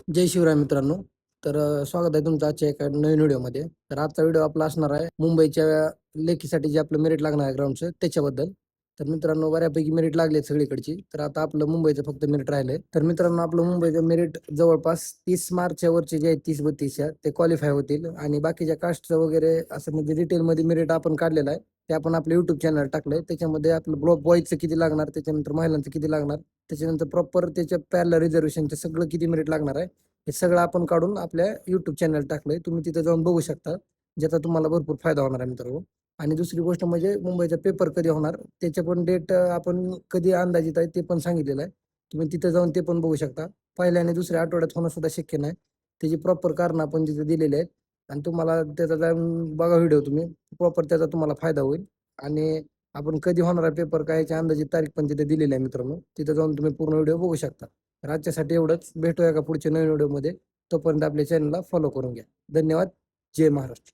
जय शिवराय मित्रांनो. स्वागत आहे तुमचं आजच्या एका नवीन व्हिडिओमध्ये. तर आजचा व्हिडिओ आपला असणार आहे मुंबईच्या लेखीसाठी जे आपलं मेरिट लागणार आहे ग्राउंडचं त्याच्याबद्दल. तर मित्रांनो, बऱ्यापैकी मेरिट लागले सगळीकडची. तर आता आपलं मुंबईचं फक्त मेरिट राहिलंय. तर मित्रांनो, आपलं मुंबईचं मेरिट जवळपास 30 मार्चच्या वरचे जे आहेत 30-32 ते क्वालिफाय होतील. आणि बाकीच्या कास्टचं वगैरे असं म्हणजे डिटेलमध्ये मेरिट आपण काढलेलं आहे. ते आपण आपलं युट्यूब चॅनल टाकलंय. त्याच्यामध्ये आपलं ब्लॉक बॉयचं किती लागणार, त्याच्यानंतर महिलांचं किती लागणार, त्याच्यानंतर प्रॉपर त्याच्या पॅरल रिझर्वेशनचं सगळं किती मेरिट लागणार आहे हे सगळं आपण काढून आपल्या युट्यूब चॅनल टाकलंय. तुम्ही तिथे जाऊन बघू शकता, ज्याचा तुम्हाला भरपूर फायदा होणार आहे मित्रांनो. आणि दुसरी गोष्ट म्हणजे मुंबईचा पेपर कधी होणार त्याचे पण डेट आपण कधी अंदाजित आहे ते पण सांगितलेलं आहे. तुम्ही तिथे जाऊन ते पण बघू शकता. पहिल्या आणि दुसऱ्या आठवड्यात होणं सुद्धा शक्य नाही. त्याची प्रॉपर कारण आपण तिथे दिलेली आहेत. आणि तुम्हाला त्याचा जाऊन बघा व्हिडिओ तुम्ही, प्रॉपर त्याचा तुम्हाला फायदा होईल. आणि आपण कधी होणार आहे पेपर काय याची अंदाजित तारीख पण तिथे दिलेली आहे मित्रांनो. तिथे जाऊन तुम्ही पूर्ण व्हिडिओ बघू शकता. तर आजच्यासाठी एवढंच. भेटूया का पुढच्या नवीन व्हिडिओमध्ये. तोपर्यंत आपल्या चॅनलला फॉलो करून घ्या. धन्यवाद. जय महाराष्ट्र.